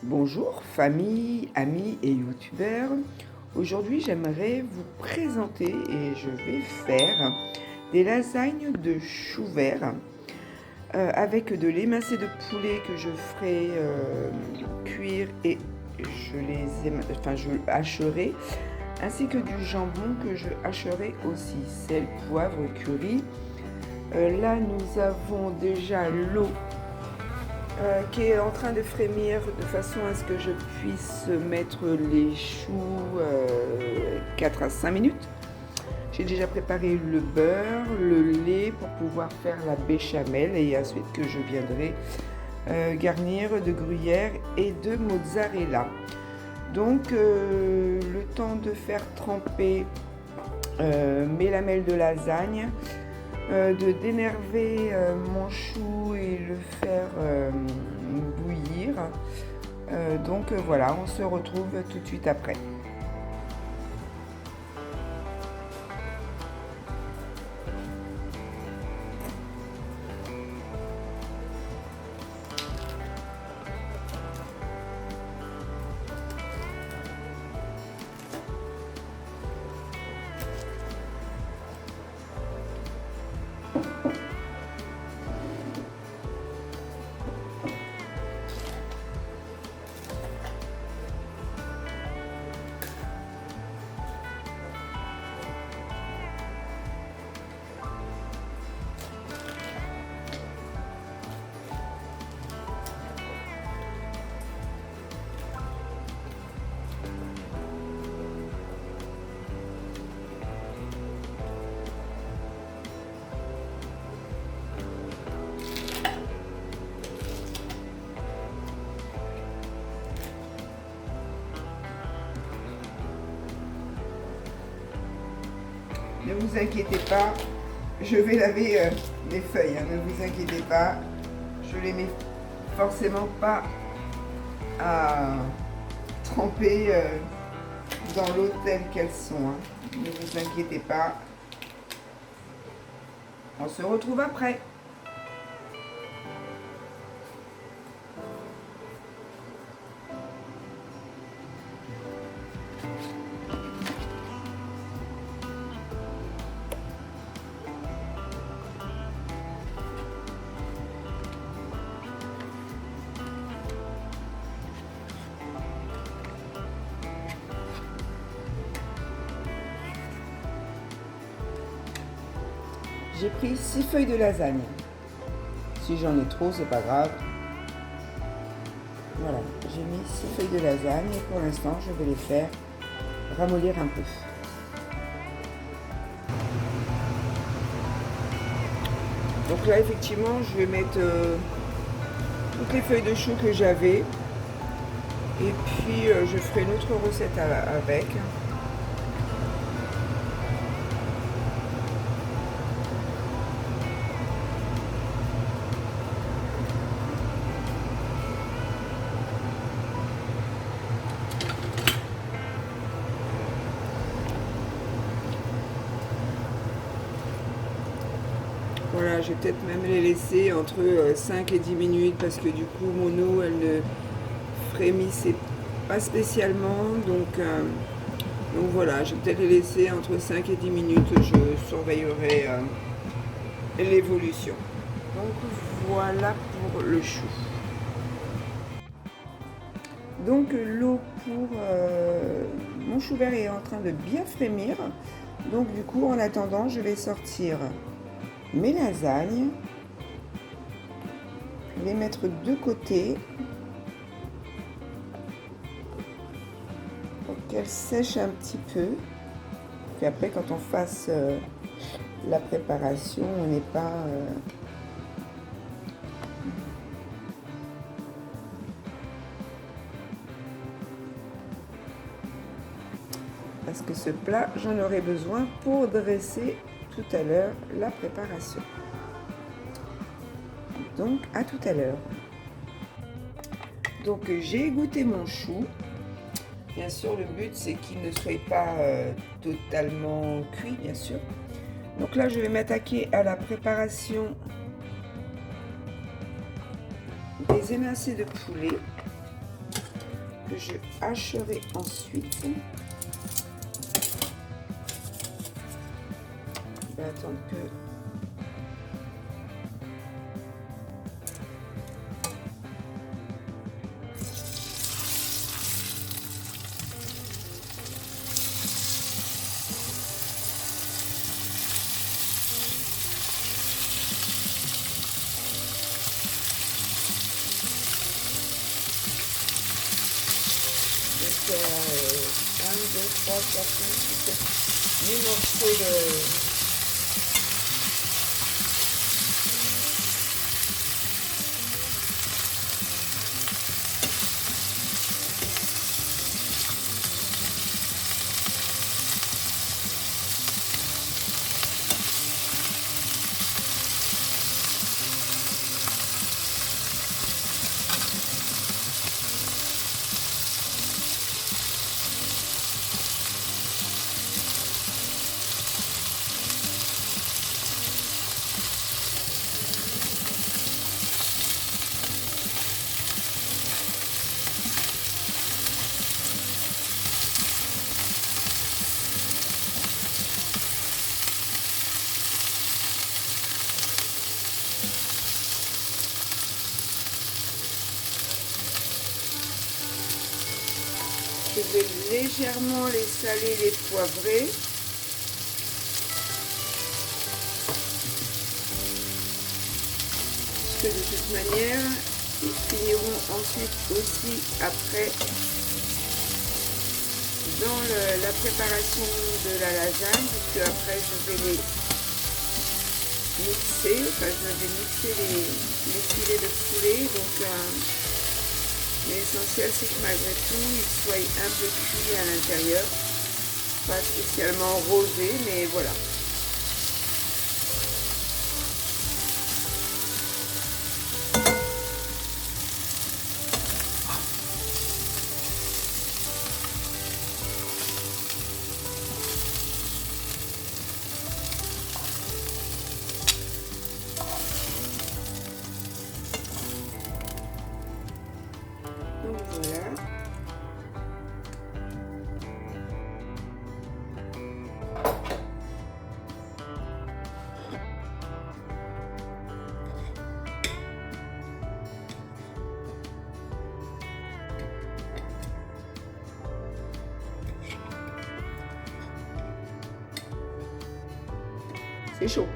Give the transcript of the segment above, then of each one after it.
Bonjour famille, amis et youtubeurs. Aujourd'hui j'aimerais vous présenter et je vais faire des lasagnes de chou vert avec de l'émincé de poulet que je ferai cuire et je hacherai, ainsi que du jambon que je hacherai aussi, sel, poivre, curry. Là nous avons déjà l'eau qui est en train de frémir de façon à ce que je puisse mettre les choux 4 à 5 minutes. J'ai déjà préparé le beurre, le lait pour pouvoir faire la béchamel et ensuite que je viendrai garnir de gruyère et de mozzarella. Donc le temps de faire tremper mes lamelles de lasagne, de d'énerver mon chou et le faire bouillir. Donc voilà, on se retrouve tout de suite après. Ne vous inquiétez pas, je vais laver mes feuilles, hein, ne vous inquiétez pas, je les mets forcément pas à tremper dans l'eau telle qu'elles sont, hein. Ne vous inquiétez pas, on se retrouve après. J'ai pris 6 feuilles de lasagne. Si j'en ai trop, c'est pas grave. Voilà, j'ai mis 6 feuilles de lasagne et pour l'instant, je vais les faire ramollir un peu. Donc là, effectivement, je vais mettre toutes les feuilles de chou que j'avais. Et puis, je ferai une autre recette avec. Voilà, je vais peut-être même les laisser entre 5 et 10 minutes parce que du coup mon eau elle ne frémissait pas spécialement, donc voilà, je vais peut-être les laisser entre 5 et 10 minutes, je surveillerai l'évolution. Donc voilà pour le chou. Donc l'eau pour mon chou vert est en train de bien frémir, donc du coup en attendant je vais sortir mes lasagnes, les mettre de côté pour qu'elles sèchent un petit peu. Puis après, quand on fasse la préparation, on n'est pas parce que ce plat, j'en aurai besoin pour dresser tout à l'heure la préparation. Donc à tout à l'heure. Donc j'ai égoutter mon chou. Bien sûr, le but c'est qu'il ne soit pas totalement cuit, bien sûr. Donc là, je vais m'attaquer à la préparation des émincés de poulet. que je hacherai ensuite. Je vais attendre que donc, 1, 2, 3, 4, 5, 6, 8 morceaux de... Je vais légèrement les saler, les poivrer. Parce que de toute manière, ils finiront ensuite aussi après dans la préparation de la lasagne, puisque après je vais les mixer, enfin je vais mixer les filets de poulet. Donc l'essentiel c'est que malgré tout ils soient un peu cuits à l'intérieur, pas spécialement rosés, mais voilà. Donc voilà. C'est chaud.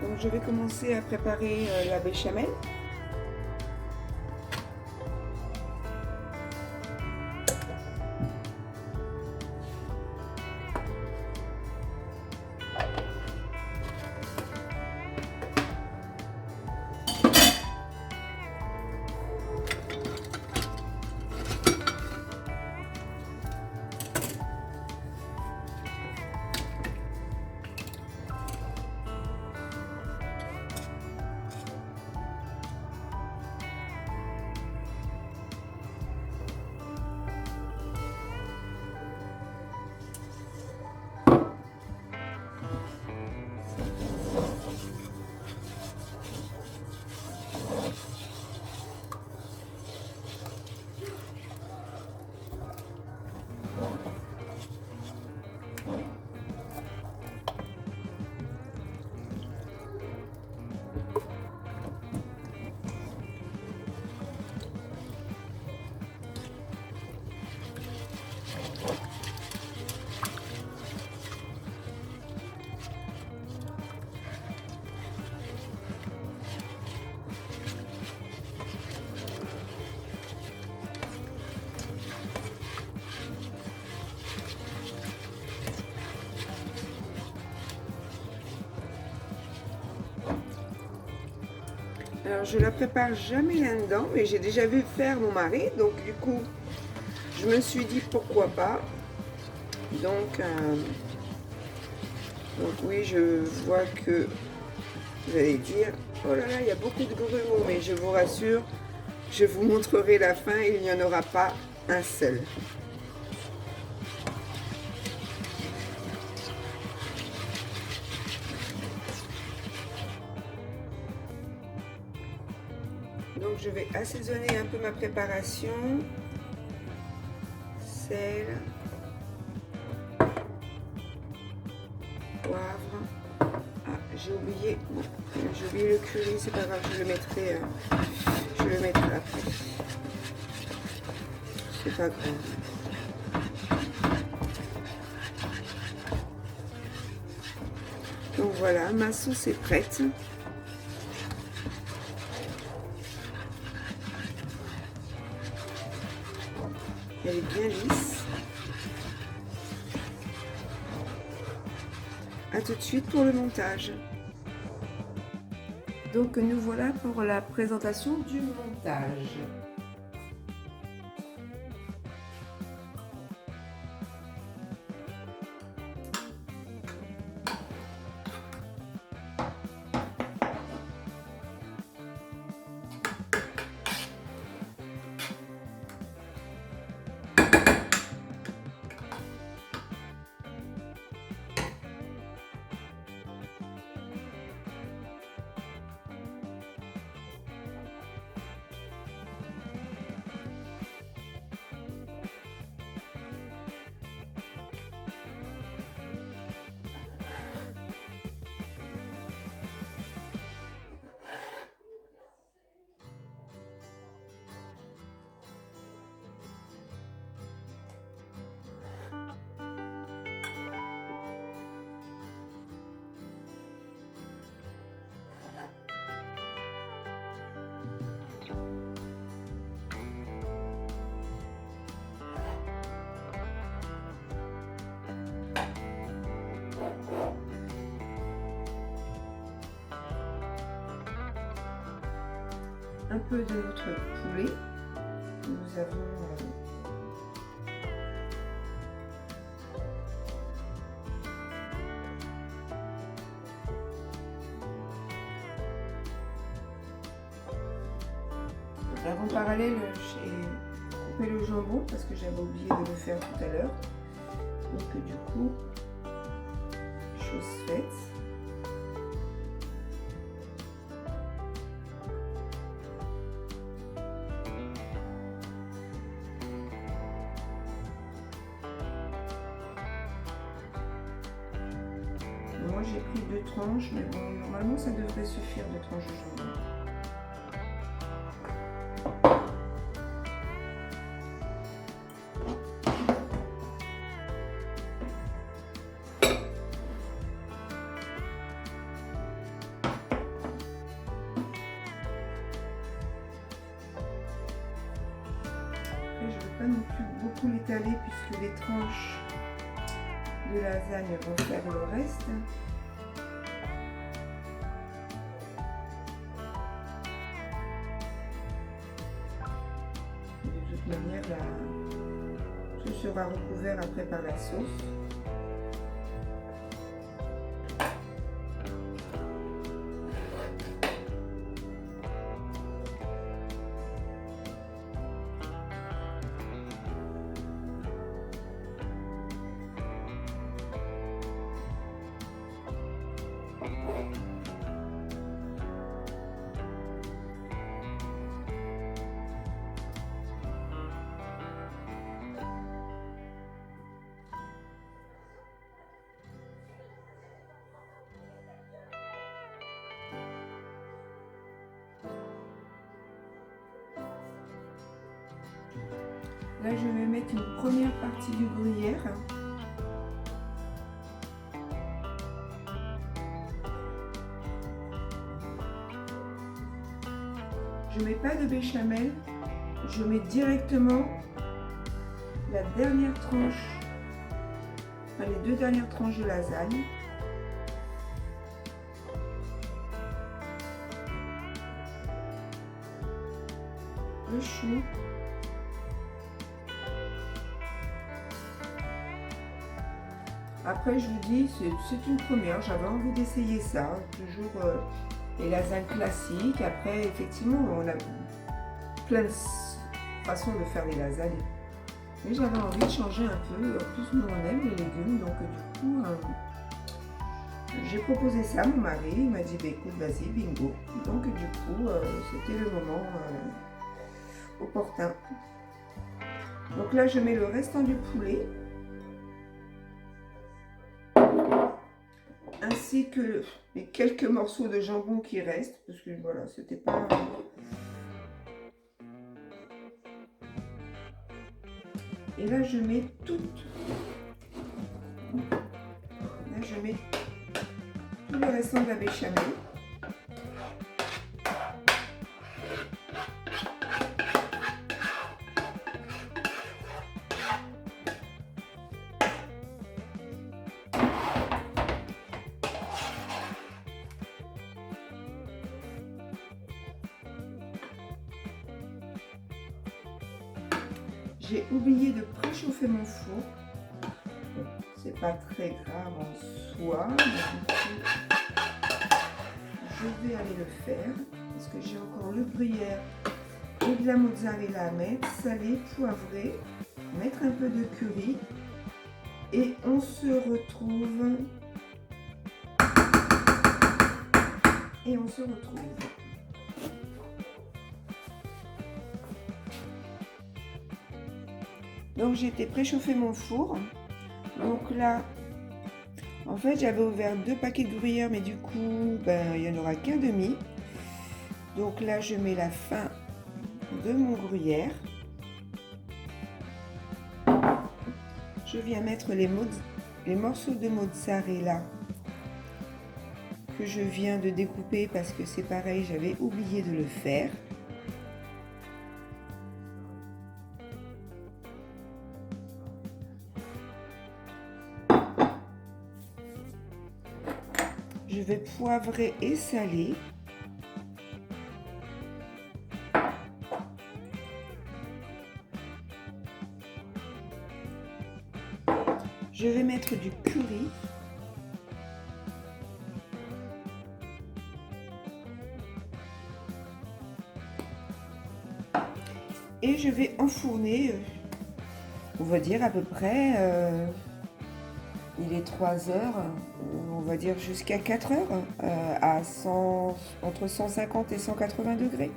Donc je vais commencer à préparer la béchamel. Alors je la prépare jamais là-dedans, mais j'ai déjà vu faire mon mari, donc du coup je me suis dit pourquoi pas. Donc oui, je vois que vous allez dire oh là là, il y a beaucoup de grumeaux, mais je vous rassure, je vous montrerai la fin, il n'y en aura pas un seul. Donc je vais assaisonner un peu ma préparation. Sel, poivre. Ah, j'ai oublié le curry, c'est pas grave, je le mettrai après. C'est pas grave. Donc voilà, ma sauce est prête. Elle est bien lisse. A tout de suite pour le montage. Donc nous voilà pour la présentation du montage. Un peu de notre poulet. Nous avons en parallèle, j'ai coupé le jambon parce que j'avais oublié de le faire tout à l'heure. Donc du coup, chose faite. Moi j'ai pris 2 tranches, mais bon, normalement ça devrait suffire 2 tranches de jambon. Je ne vais pas non plus beaucoup l'étaler puisque les tranches de lasagne vont faire le reste. De toute manière, tout sera recouvert après par la sauce. Là, je vais mettre une première partie du gruyère. Je ne mets pas de béchamel, je mets directement la dernière tranche, enfin, les 2 dernières tranches de lasagne. le chou. Après, je vous dis, c'est une première. J'avais envie d'essayer ça. Toujours les lasagnes classiques. Après, effectivement, on a plein de façons de faire les lasagnes. Mais j'avais envie de changer un peu. En plus, nous, on aime les légumes. Donc, du coup, j'ai proposé ça à mon mari. Il m'a dit, bah, écoute, vas-y, bingo. Donc, du coup, c'était le moment opportun. Donc là, je mets le restant du poulet. Ainsi que les quelques morceaux de jambon qui restent, parce que voilà, c'était pas... Et là, je mets tout le restant de la béchamel. J'ai oublié de préchauffer mon four. C'est pas très grave en soi. Je vais aller le faire parce que j'ai encore le gruyère et de la mozzarella à mettre, salé, poivré, mettre un peu de curry et on se retrouve. Donc j'ai été préchauffer mon four. Donc là, en fait, j'avais ouvert 2 paquets de gruyère, mais du coup, il n'y en aura qu'un demi. Donc là, je mets la fin de mon gruyère. Je viens mettre les morceaux de mozzarella que je viens de découper parce que c'est pareil, j'avais oublié de le faire. Je vais poivrer et saler. Je vais mettre du curry. Et je vais enfourner, on va dire à peu près, il est 3 heures, on va dire jusqu'à 4 heures, à entre 150 et 180 degrés.